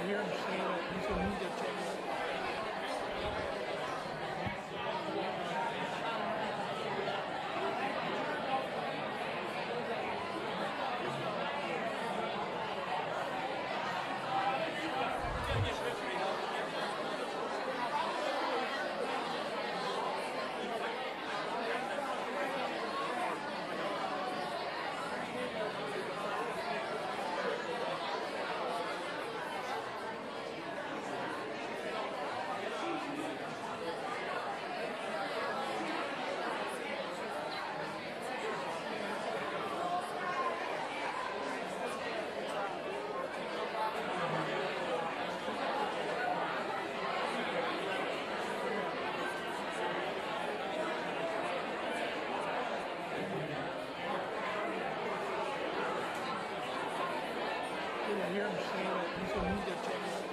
hear him say that he's a media channel. I hear him say that he's a media channel.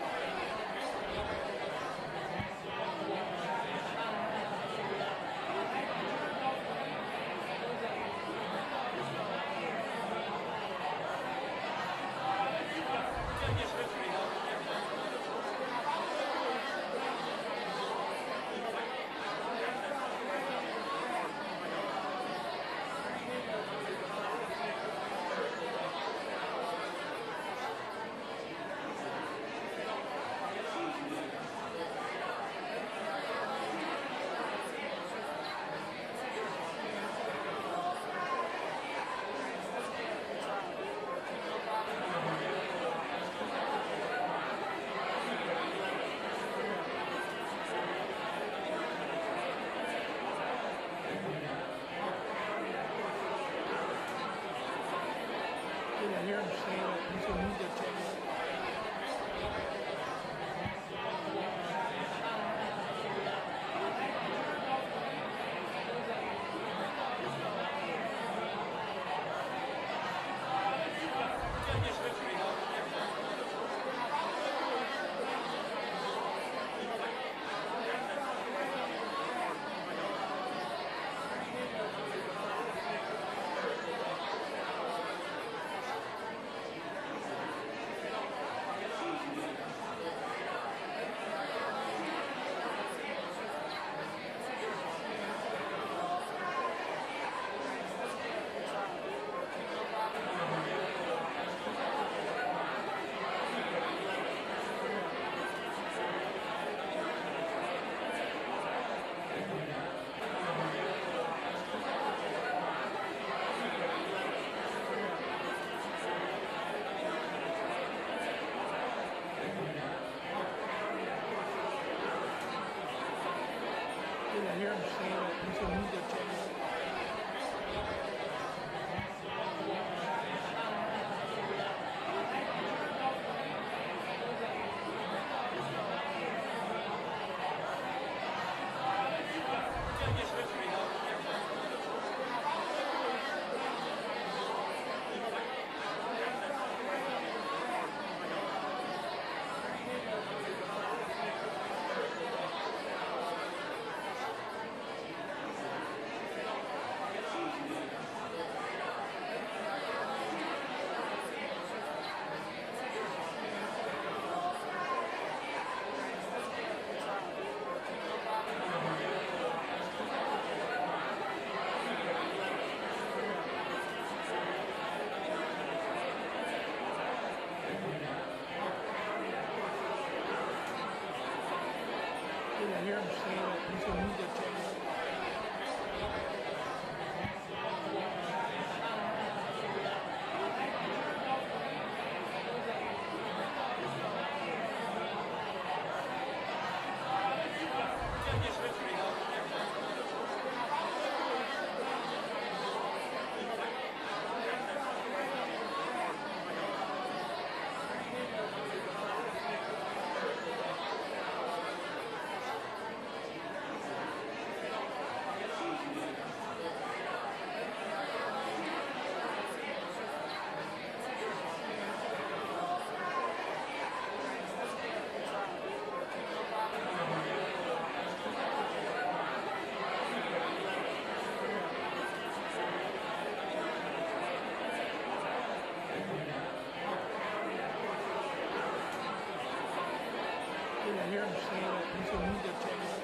I hear him say that he's a media channel. I hear him say that he's a media channel. I hear him say that he's a media channel. hear him say that he's a media channel.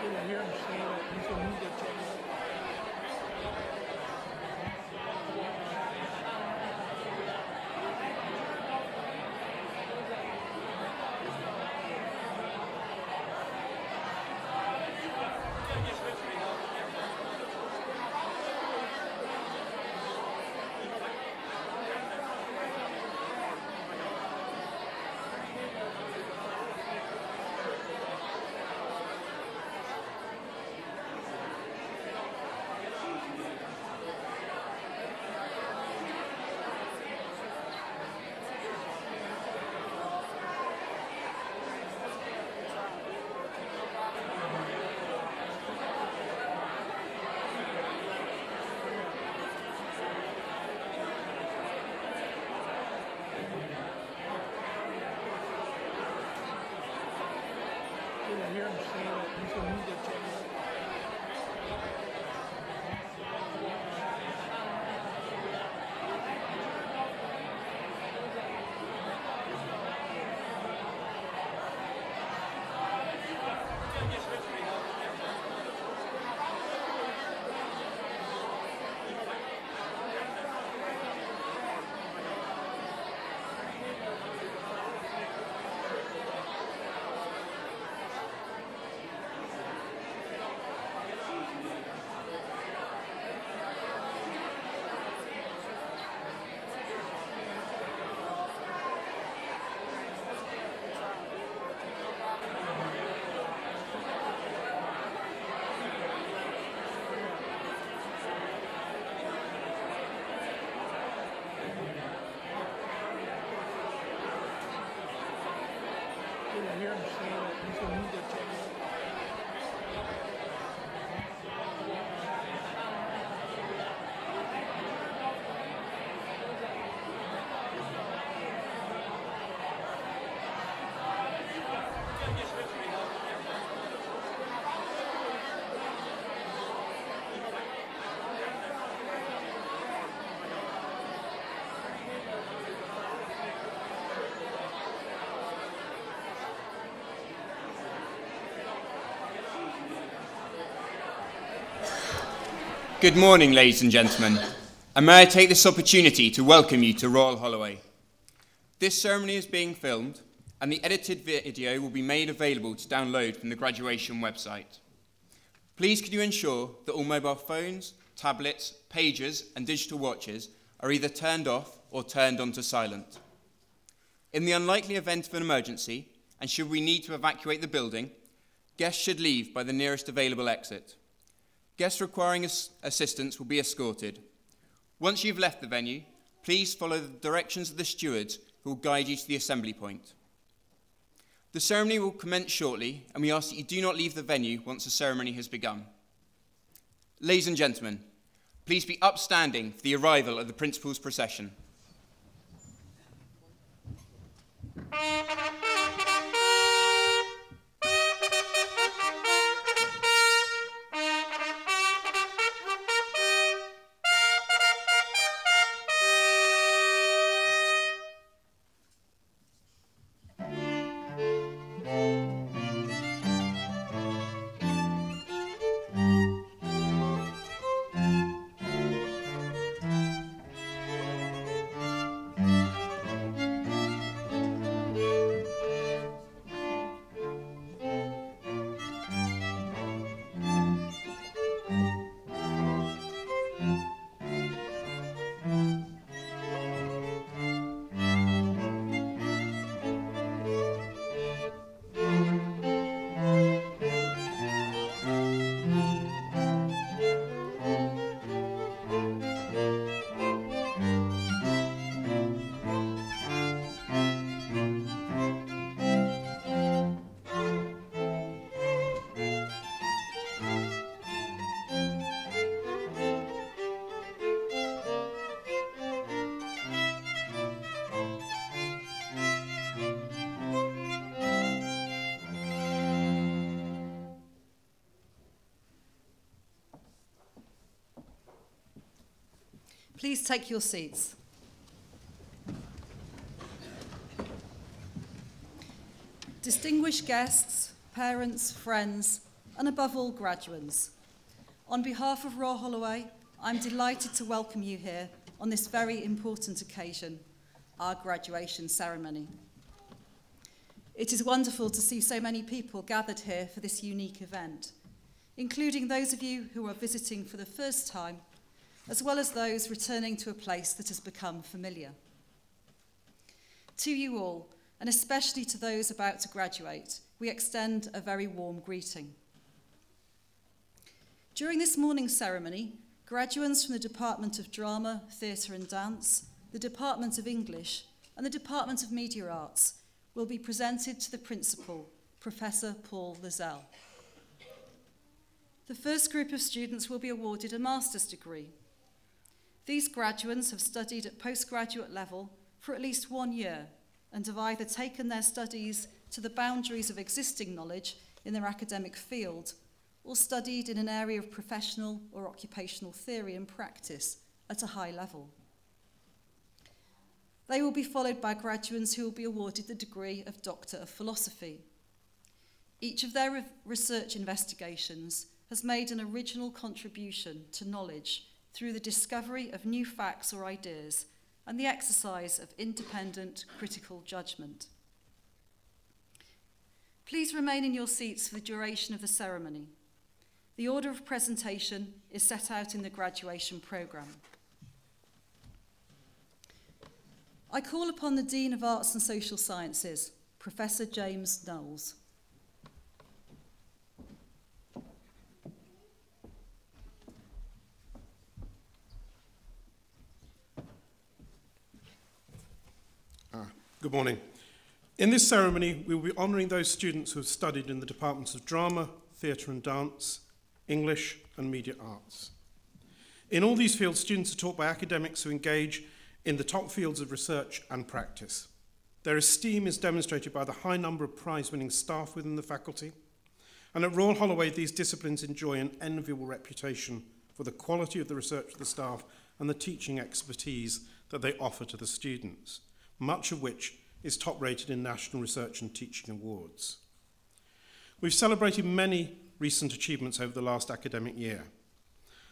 I hear him say that he's a media channel. I hear him say that he's a media channel. I hear him say that he's a media channel. Good morning, ladies and gentlemen, and may I take this opportunity to welcome you to Royal Holloway. This ceremony is being filmed, and the edited video will be made available to download from the graduation website. Please could you ensure that all mobile phones, tablets, pagers, and digital watches are either turned off or turned on to silent. In the unlikely event of an emergency, and should we need to evacuate the building, guests should leave by the nearest available exit. Guests requiring assistance will be escorted. Once you've left the venue, please follow the directions of the stewards who will guide you to the assembly point. The ceremony will commence shortly, and we ask that you do not leave the venue once the ceremony has begun. Ladies and gentlemen, please be upstanding for the arrival of the Principal's procession. Please take your seats. Distinguished guests, parents, friends, and above all, graduates. On behalf of Royal Holloway, I'm delighted to welcome you here on this very important occasion, our graduation ceremony. It is wonderful to see so many people gathered here for this unique event, including those of you who are visiting for the first time, as well as those returning to a place that has become familiar. To you all, and especially to those about to graduate, we extend a very warm greeting. During this morning's ceremony, graduates from the Department of Drama, Theatre and Dance, the Department of English, and the Department of Media Arts will be presented to the Principal, Professor Paul Lozelle. The first group of students will be awarded a master's degree. These graduates have studied at postgraduate level for at least 1 year and have either taken their studies to the boundaries of existing knowledge in their academic field or studied in an area of professional or occupational theory and practice at a high level. They will be followed by graduates who will be awarded the degree of Doctor of Philosophy. Each of their research investigations has made an original contribution to knowledge through the discovery of new facts or ideas and the exercise of independent critical judgment. Please remain in your seats for the duration of the ceremony. The order of presentation is set out in the graduation programme. I call upon the Dean of Arts and Social Sciences, Professor James Knowles. Good morning. In this ceremony, we will be honouring those students who have studied in the Departments of Drama, Theatre and Dance, English and Media Arts. In all these fields, students are taught by academics who engage in the top fields of research and practice. Their esteem is demonstrated by the high number of prize-winning staff within the faculty. And at Royal Holloway, these disciplines enjoy an enviable reputation for the quality of the research of the staff and the teaching expertise that they offer to the students, much of which is top-rated in national research and teaching awards. We've celebrated many recent achievements over the last academic year.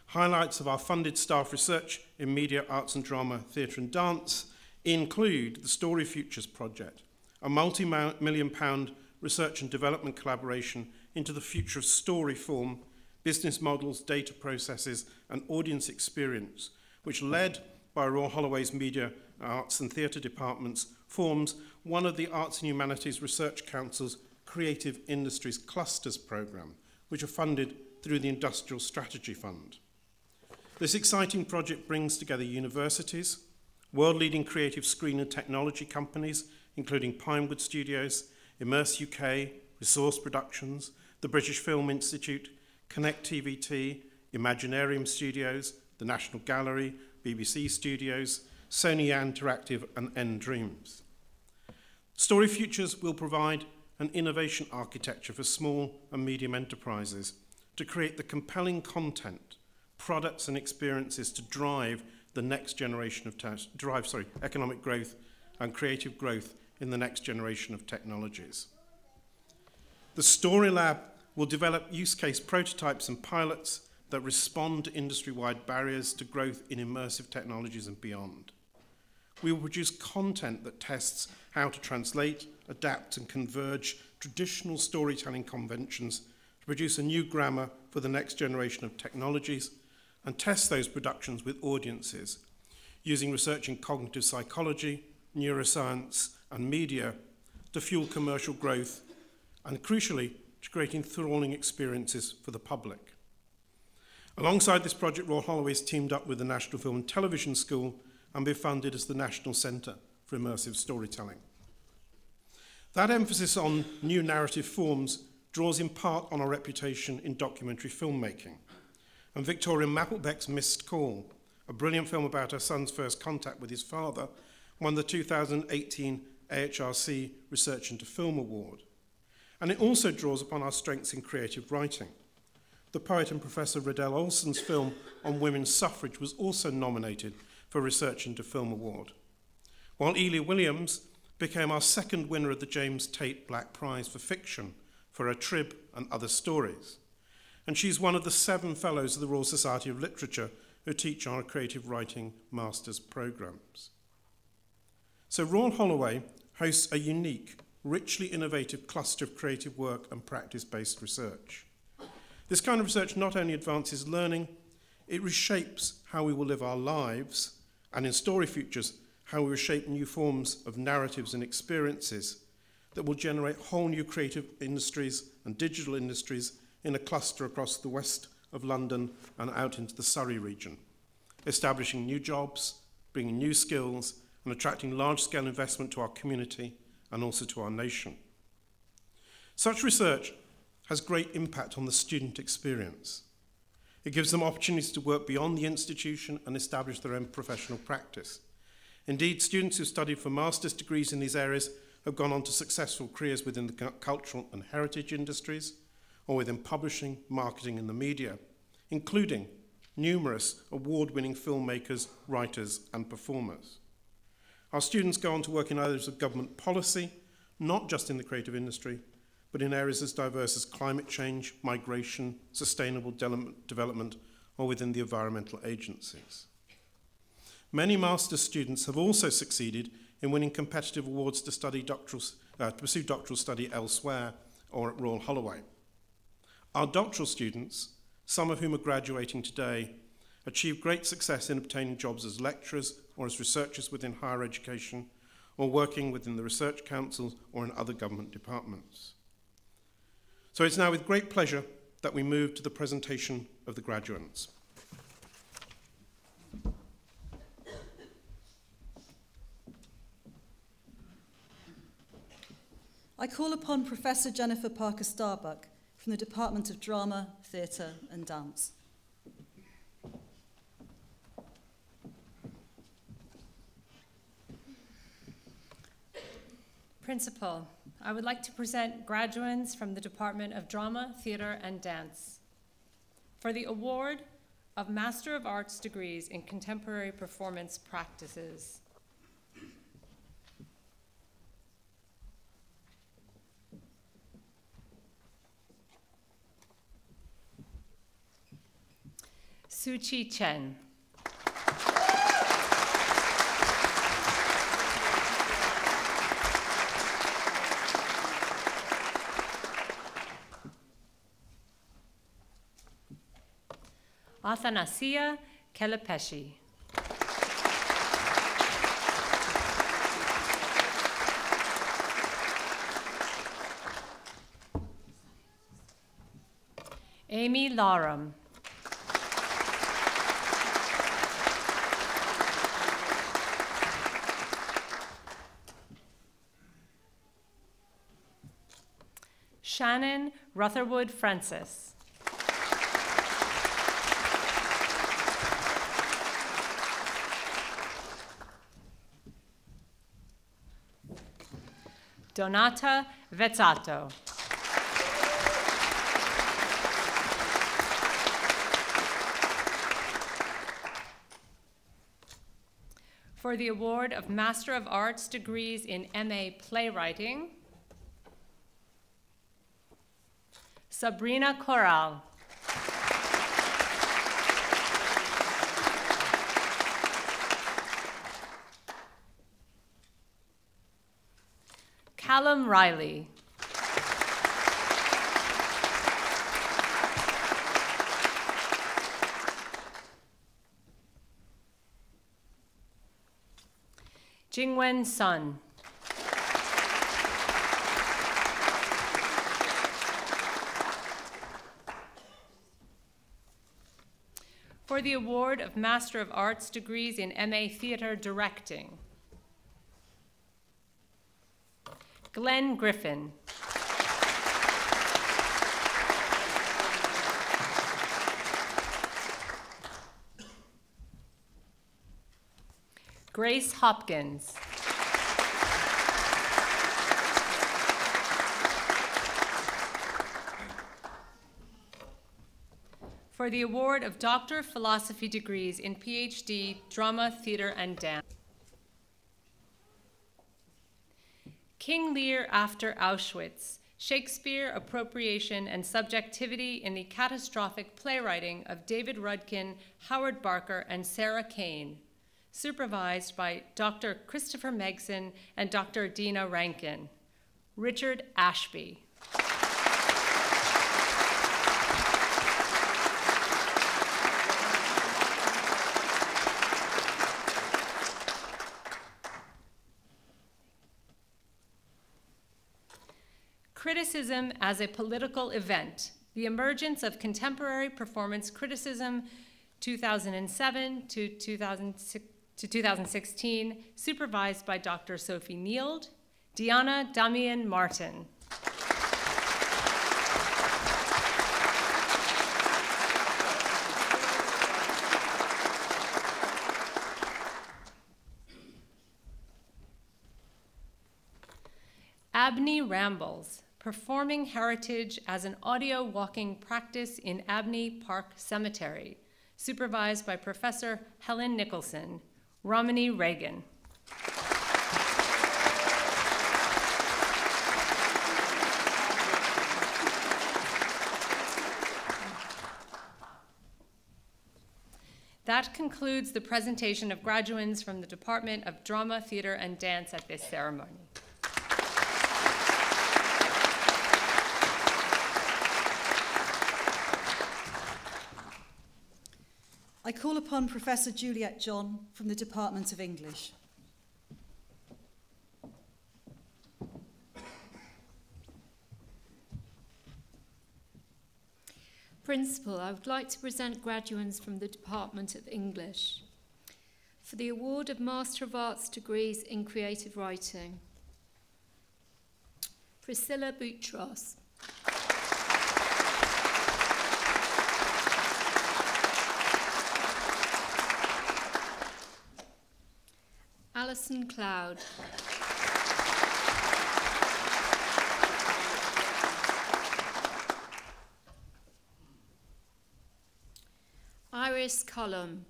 Highlights of our funded staff research in media, arts and drama, theatre and dance include the Story Futures project, a multi-million-pound research and development collaboration into the future of story form, business models, data processes and audience experience, which led by Royal Holloway's Media, Arts and Theatre departments, forms one of the Arts and Humanities Research Council's Creative Industries Clusters programme, which are funded through the Industrial Strategy Fund. This exciting project brings together universities, world-leading creative screen and technology companies, including Pinewood Studios, Immerse UK, Resource Productions, the British Film Institute, Connect TVT, Imaginarium Studios, the National Gallery, BBC Studios, Sony Interactive and End Dreams. Story Futures will provide an innovation architecture for small and medium enterprises to create the compelling content, products and experiences to drive the next generation of economic growth and creative growth in the next generation of technologies. The Story Lab will develop use case prototypes and pilots that respond to industry-wide barriers to growth in immersive technologies and beyond. We will produce content that tests how to translate, adapt and converge traditional storytelling conventions to produce a new grammar for the next generation of technologies and test those productions with audiences using research in cognitive psychology, neuroscience and media to fuel commercial growth and, crucially, to creating enthralling experiences for the public. Alongside this project, Royal Holloway has teamed up with the National Film and Television School and be funded as the National Centre for Immersive Storytelling. That emphasis on new narrative forms draws in part on our reputation in documentary filmmaking. And Victoria Mapplbeck's Missed Call, a brilliant film about her son's first contact with his father, won the 2018 AHRC Research into Film Award. And it also draws upon our strengths in creative writing. The poet and Professor Riddell Olson's film on women's suffrage was also nominated for Research into Film Award, while Elia Williams became our second winner of the James Tate Black Prize for Fiction for her Trib and Other Stories. And she's one of the 7 fellows of the Royal Society of Literature who teach our creative writing master's programmes. So Royal Holloway hosts a unique, richly innovative cluster of creative work and practice-based research. This kind of research not only advances learning, it reshapes how we will live our lives, and in Story Futures, how we will shape new forms of narratives and experiences that will generate whole new creative industries and digital industries in a cluster across the west of London and out into the Surrey region, establishing new jobs, bringing new skills, and attracting large-scale investment to our community and also to our nation. Such research has great impact on the student experience. It gives them opportunities to work beyond the institution and establish their own professional practice. Indeed, students who studied for master's degrees in these areas have gone on to successful careers within the cultural and heritage industries, or within publishing, marketing, and the media, including numerous award-winning filmmakers, writers, and performers. Our students go on to work in areas of government policy, not just in the creative industry, but in areas as diverse as climate change, migration, sustainable development, or within the environmental agencies. Many master's students have also succeeded in winning competitive awards to pursue doctoral study elsewhere or at Royal Holloway. Our doctoral students, some of whom are graduating today, achieve great success in obtaining jobs as lecturers or as researchers within higher education, or working within the research councils or in other government departments. So it's now with great pleasure that we move to the presentation of the graduates. I call upon Professor Jennifer Parker Starbuck from the Department of Drama, Theatre and Dance. Principal, I would like to present graduates from the Department of Drama, Theatre and Dance for the award of Master of Arts degrees in Contemporary Performance Practices. Suchi Chen. Athanasia Kelepeshi. Amy Larum. Shannon Rutherwood Francis. Donata Vezzato. For the award of Master of Arts degrees in MA Playwriting, Sabrina Corral. Callum Riley. Jingwen Sun. For the award of Master of Arts degrees in MA Theatre Directing, Glenn Griffin. Grace Hopkins. for the award of Doctor of Philosophy degrees in PhD, Drama, Theatre and Dance. King Lear after Auschwitz, Shakespeare, Appropriation and Subjectivity in the Catastrophic Playwriting of David Rudkin, Howard Barker, and Sarah Kane, supervised by Dr. Christopher Megson and Dr. Dina Rankin. Richard Ashby. Criticism as a Political Event, the Emergence of Contemporary Performance Criticism, 2007 to 2016, supervised by Dr. Sophie Neild, Diana Damian Martin. Abney Rambles, Performing Heritage as an Audio Walking Practice in Abney Park Cemetery, supervised by Professor Helen Nicholson, Romany Reagan. That concludes the presentation of graduands from the Department of Drama, Theatre, and Dance at this ceremony. I call upon Professor Juliet John from the Department of English. Principal, I would like to present graduands from the Department of English for the award of Master of Arts degrees in Creative Writing. Priscilla Boutros. Alison Cloud. Iris Cullum.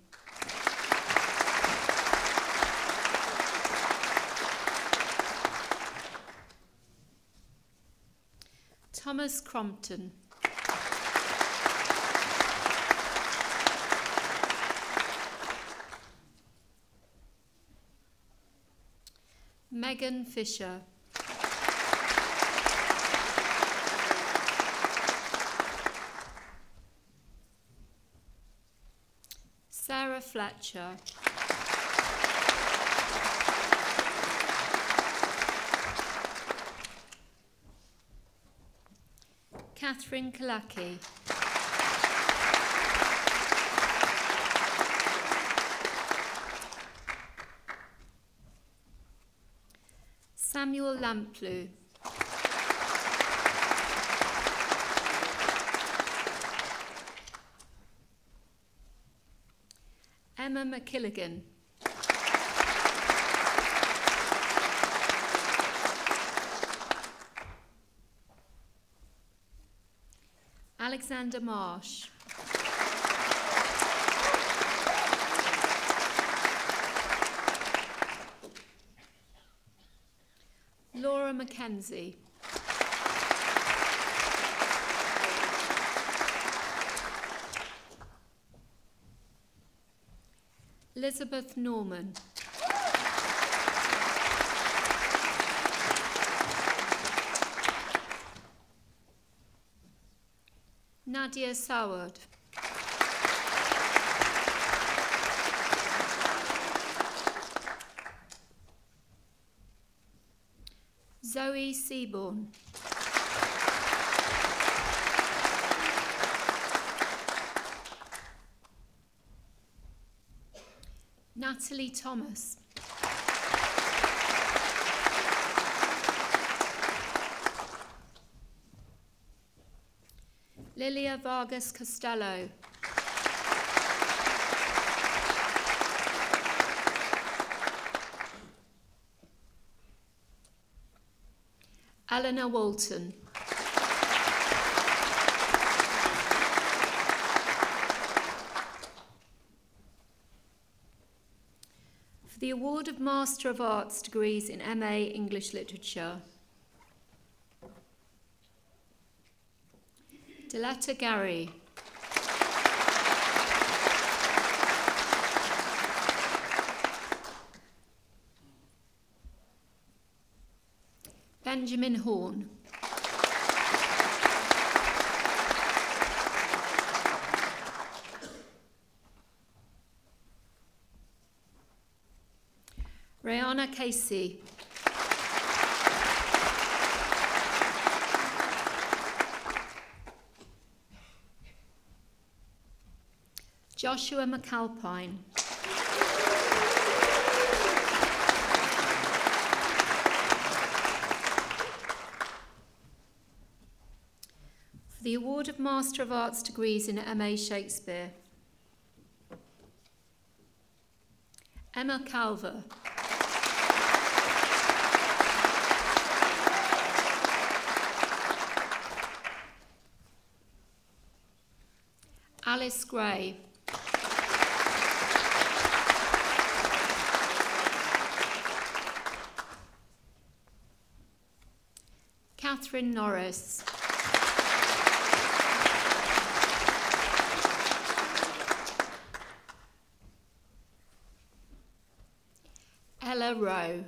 Thomas Crompton. Megan Fisher. Sarah Fletcher. Catherine Kalaki. Samuel Lamplew. Emma McKilligan. Alexander Marsh. Laura Mackenzie. Elizabeth Norman. Nadia Saward. Zoe Seaborn. Natalie Thomas. Lilia Vargas Costello. Eleanor Walton. the award of Master of Arts degrees in MA English Literature, Diletta Gary. Benjamin Horn. Rihanna Casey. Joshua McAlpine. For the award of Master of Arts degrees in MA Shakespeare, Emma Calver. Alice Gray. Catherine Norris. Ella Rowe.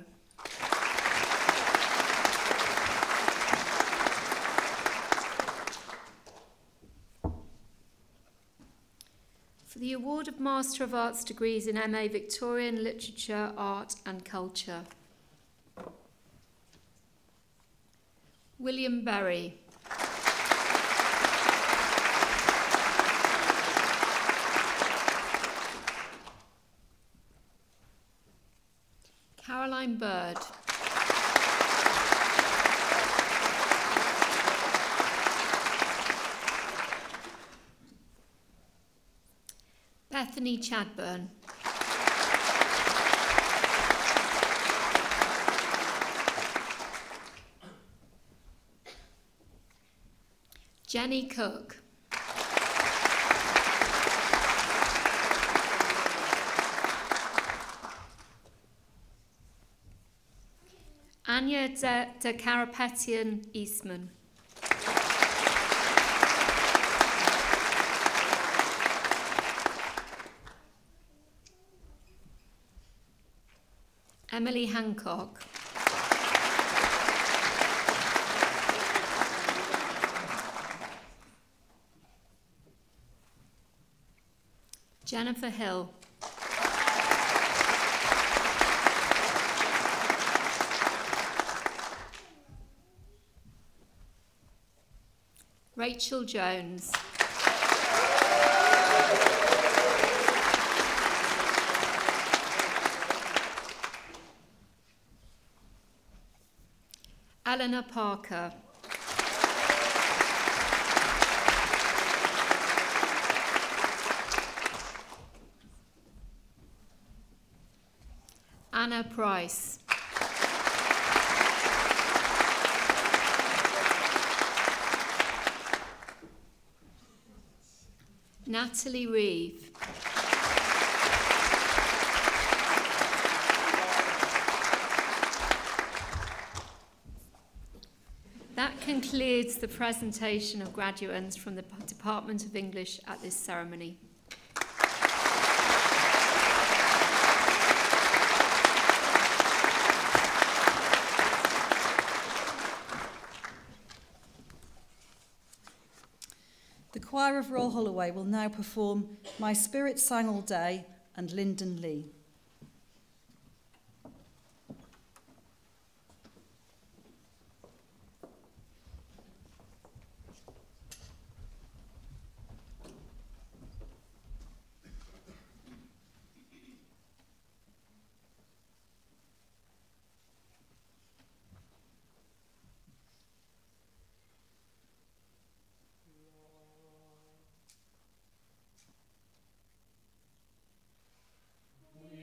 For the award of Master of Arts degrees in MA Victorian Literature, Art and Culture, William Berry. Caroline Bird. Bethany Chadburn. Jenny Cook. Anya de Carapetian Eastman. Emily Hancock. Jennifer Hill. Rachel Jones. Eleanor Parker. Anna Price. Natalie Reeve. That concludes the presentation of graduates from the Department of English at this ceremony. The choir of Royal Holloway will now perform My Spirit Sang All Day and Lyndon Lee. We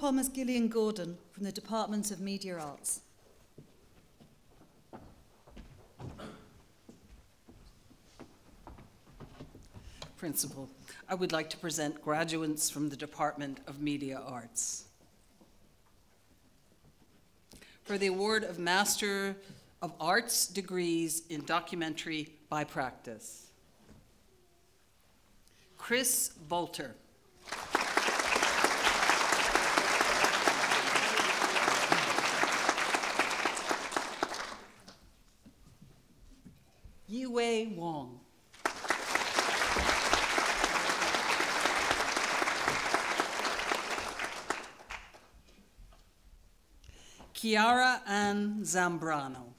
Palmer's Gillian Gordon from the Department of Media Arts. Principal, I would like to present graduates from the Department of Media Arts. For the award of Master of Arts degrees in Documentary by Practice. Chris Bolter. Yiwei Wong. Chiara Ann Zambrano.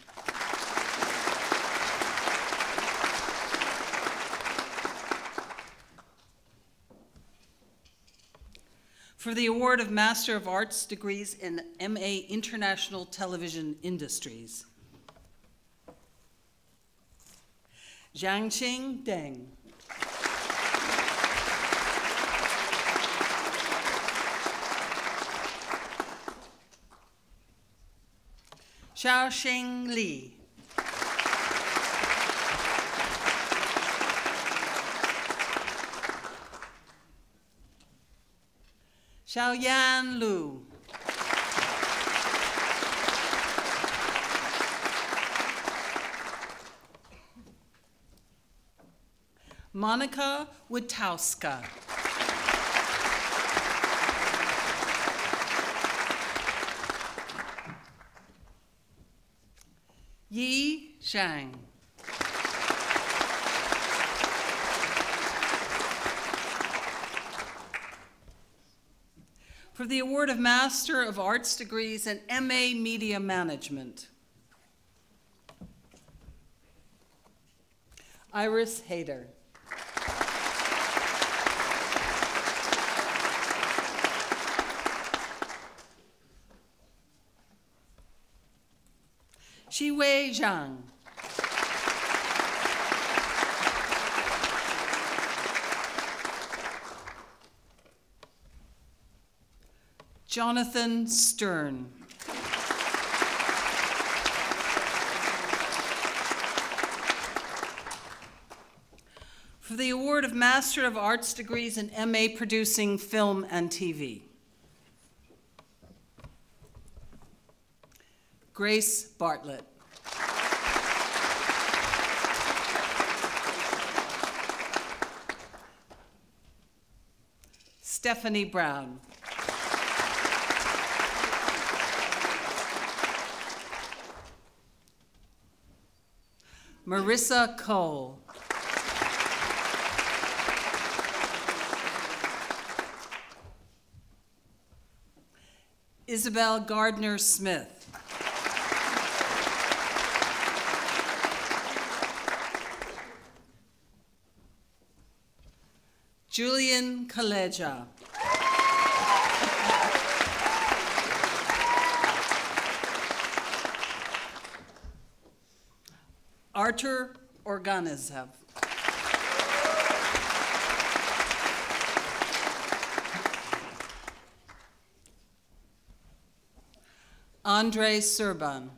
For the award of Master of Arts degrees in MA International Television Industries. Jiangqing Deng. Xiaoxing Li. Xiaoyan Lu. Monica Witowska. Yi Zhang. For the award of Master of Arts degrees in MA Media Management. Iris Hayter. Shiwei Zhang. Jonathan Stern. For the award of Master of Arts degrees in MA Producing Film and TV. Grace Bartlett. Stephanie Brown. Marissa Cole. Isabel Gardner Smith. Julian Kaleja. Artur Organezev. Andre Serban.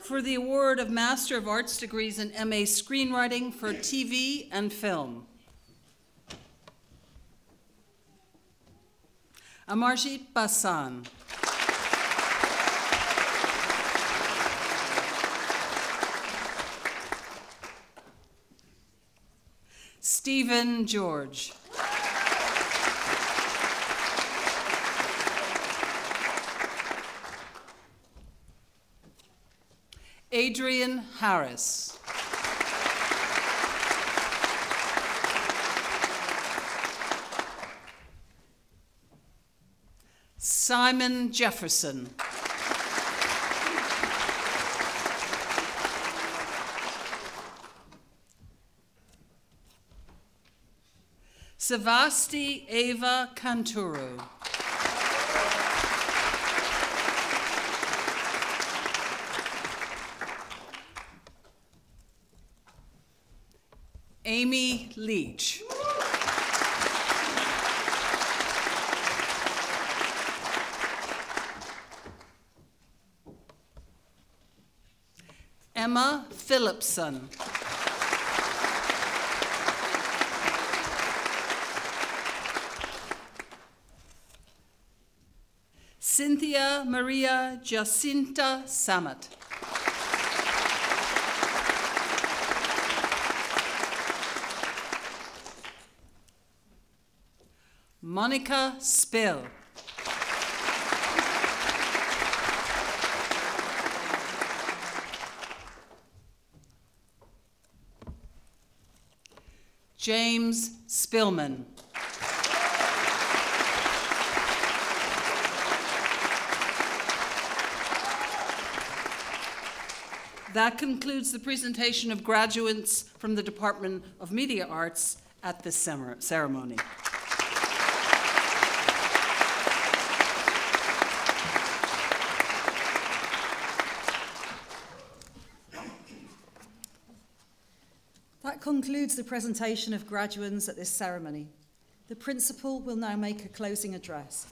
For the award of Master of Arts degrees in MA Screenwriting for TV and Film. Amarjit Basan. Stephen George. Adrian Harris. Simon Jefferson. Savasti Eva Kanturu. Amy Leach. Emma Phillipson. Cynthia Maria Jacinta Samet. Monica Spill. James Spillman. That concludes the presentation of graduates from the Department of Media Arts at this ceremony. That concludes the presentation of graduands at this ceremony. The principal will now make a closing address.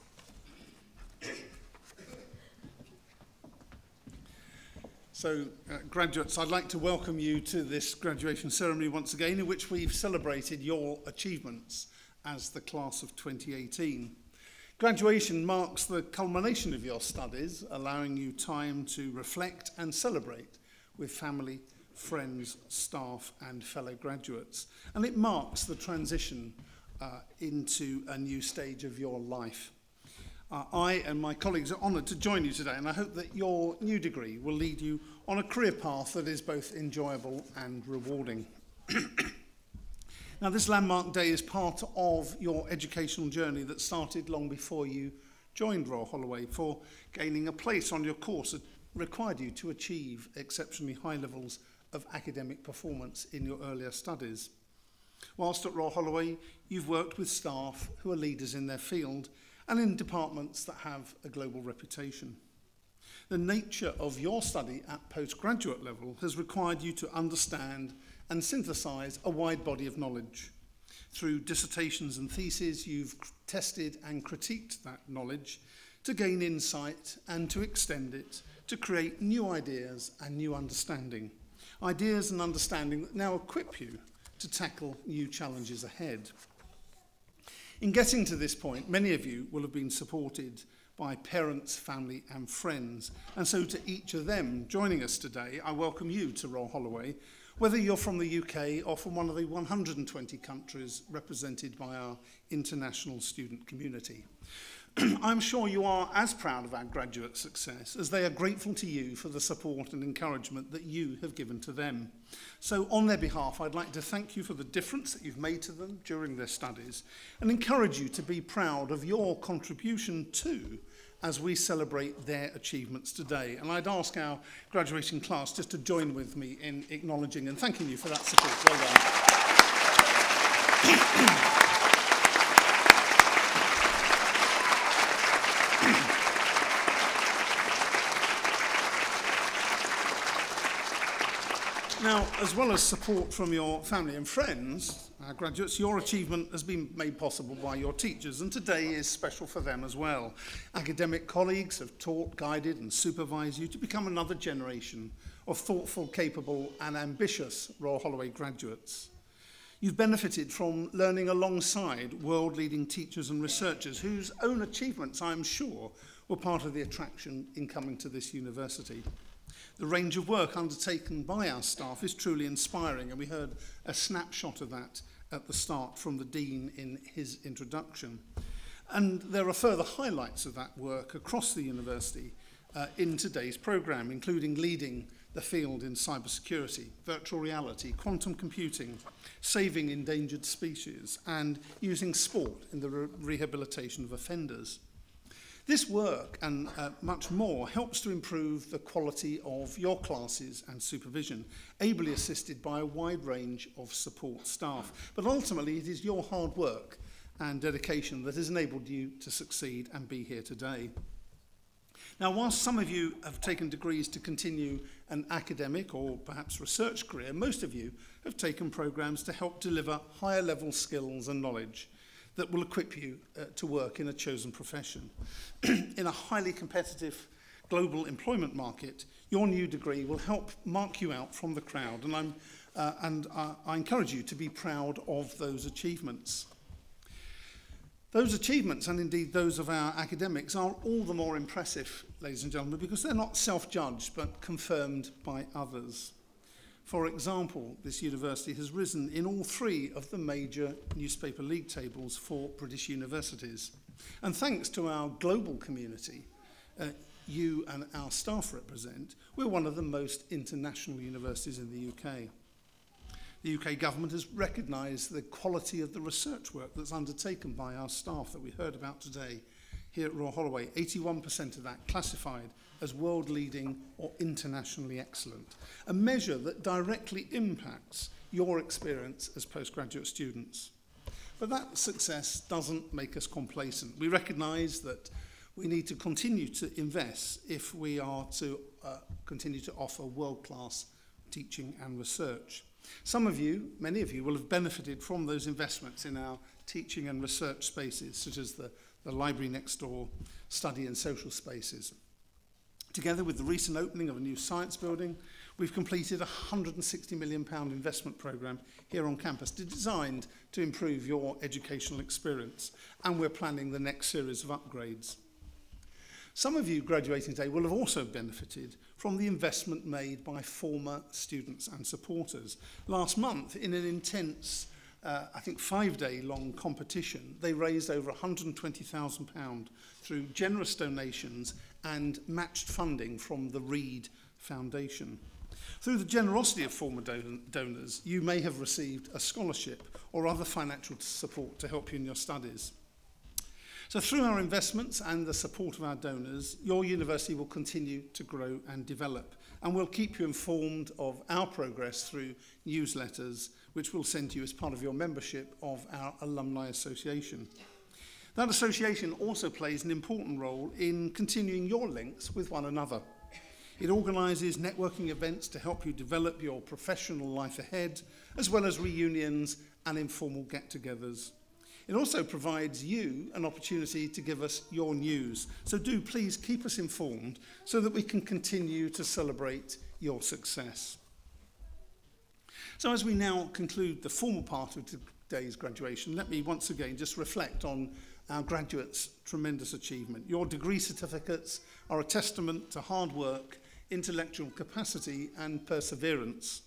So, graduates, I'd like to welcome you to this graduation ceremony once again, in which we've celebrated your achievements as the class of 2018. Graduation marks the culmination of your studies, allowing you time to reflect and celebrate with family, friends, staff and fellow graduates. And it marks the transition into a new stage of your life. I and my colleagues are honoured to join you today, and I hope that your new degree will lead you on a career path that is both enjoyable and rewarding. Now, this landmark day is part of your educational journey that started long before you joined Royal Holloway, for gaining a place on your course that required you to achieve exceptionally high levels of academic performance in your earlier studies. Whilst at Royal Holloway, you've worked with staff who are leaders in their field and in departments that have a global reputation. The nature of your study at postgraduate level has required you to understand and synthesize a wide body of knowledge. Through dissertations and theses, you've tested and critiqued that knowledge to gain insight and to extend it, to create new ideas and new understanding. Ideas and understanding that now equip you to tackle new challenges ahead. In getting to this point, many of you will have been supported by parents, family and friends. And so to each of them joining us today, I welcome you to Royal Holloway, whether you're from the UK or from one of the 120 countries represented by our international student community. I'm sure you are as proud of our graduate success as they are grateful to you for the support and encouragement that you have given to them. So on their behalf, I'd like to thank you for the difference that you've made to them during their studies and encourage you to be proud of your contribution too as we celebrate their achievements today. And I'd ask our graduating class just to join with me in acknowledging and thanking you for that support. Well done. Now, as well as support from your family and friends, graduates, your achievement has been made possible by your teachers, and today is special for them as well. Academic colleagues have taught, guided and supervised you to become another generation of thoughtful, capable and ambitious Royal Holloway graduates. You've benefited from learning alongside world-leading teachers and researchers whose own achievements, I'm sure, were part of the attraction in coming to this university. The range of work undertaken by our staff is truly inspiring, and we heard a snapshot of that at the start from the Dean in his introduction. And there are further highlights of that work across the university in today's programme, including leading the field in cybersecurity, virtual reality, quantum computing, saving endangered species, and using sport in the rehabilitation of offenders. This work and much more helps to improve the quality of your classes and supervision, ably assisted by a wide range of support staff. But ultimately, it is your hard work and dedication that has enabled you to succeed and be here today. Now, whilst some of you have taken degrees to continue an academic or perhaps research career, most of you have taken programs to help deliver higher level skills and knowledge that will equip you to work in a chosen profession. In a highly competitive global employment market, your new degree will help mark you out from the crowd, and I encourage you to be proud of those achievements. Those achievements, and indeed those of our academics, are all the more impressive, ladies and gentlemen, because they're not self-judged but confirmed by others. For example, this university has risen in all 3 of the major newspaper league tables for British universities. And thanks to our global community, you and our staff represent, we're one of the most international universities in the UK. The UK government has recognised the quality of the research work that's undertaken by our staff that we heard about today here at Royal Holloway. 81% of that classified as world-leading or internationally excellent, a measure that directly impacts your experience as postgraduate students. But that success doesn't make us complacent. We recognise that we need to continue to invest if we are to continue to offer world-class teaching and research. Some of you, many of you, will have benefited from those investments in our teaching and research spaces, such as the library next door, study and social spaces. Together with the recent opening of a new science building, we've completed a £160 million investment programme here on campus designed to improve your educational experience, and we're planning the next series of upgrades. Some of you graduating today will have also benefited from the investment made by former students and supporters. Last month, in an intense, I think 5-day-long competition, they raised over £120,000 through generous donations and matched funding from the Reed Foundation. Through the generosity of former donors, you may have received a scholarship or other financial support to help you in your studies. So through our investments and the support of our donors, your university will continue to grow and develop, and we'll keep you informed of our progress through newsletters, which we'll send to you as part of your membership of our Alumni Association. That association also plays an important role in continuing your links with one another. It organises networking events to help you develop your professional life ahead, as well as reunions and informal get-togethers. It also provides you an opportunity to give us your news. So do please keep us informed so that we can continue to celebrate your success. So as we now conclude the formal part of today's graduation, let me once again just reflect on our graduates' tremendous achievement. Your degree certificates are a testament to hard work, intellectual capacity and perseverance.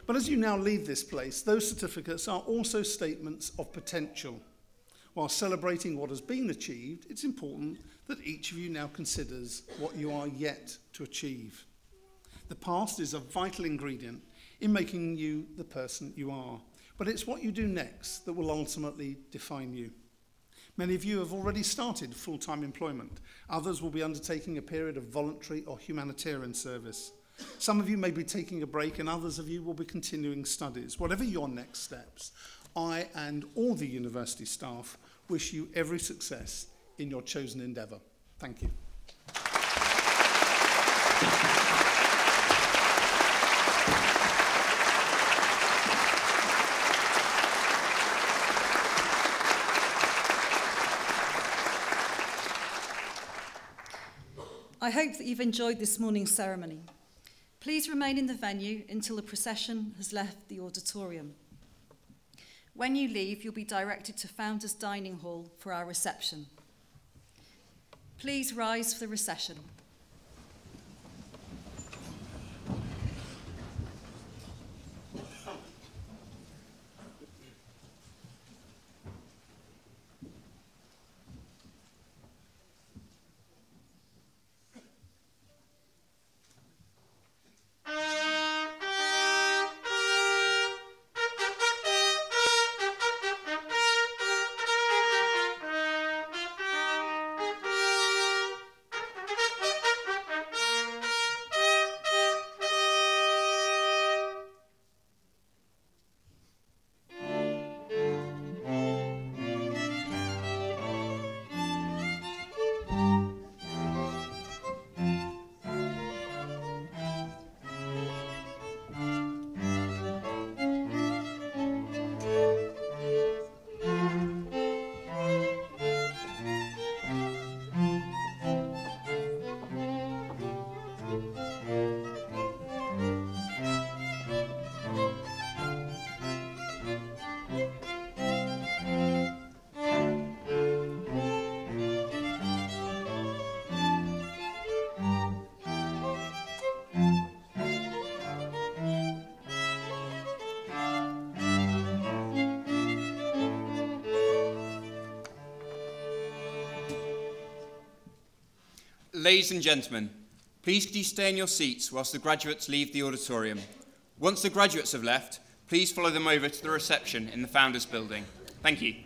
But as you now leave this place, those certificates are also statements of potential. While celebrating what has been achieved, it's important that each of you now considers what you are yet to achieve. The past is a vital ingredient in making you the person you are, but it's what you do next that will ultimately define you. Many of you have already started full-time employment. Others will be undertaking a period of voluntary or humanitarian service. Some of you may be taking a break, and others of you will be continuing studies. Whatever your next steps, I and all the university staff wish you every success in your chosen endeavour. Thank you. I hope that you've enjoyed this morning's ceremony. Please remain in the venue until the procession has left the auditorium. When you leave, you'll be directed to Founders Dining Hall for our reception. Please rise for the recession. Ladies and gentlemen, please could you stay in your seats whilst the graduates leave the auditorium. Once the graduates have left, please follow them over to the reception in the Founders Building. Thank you.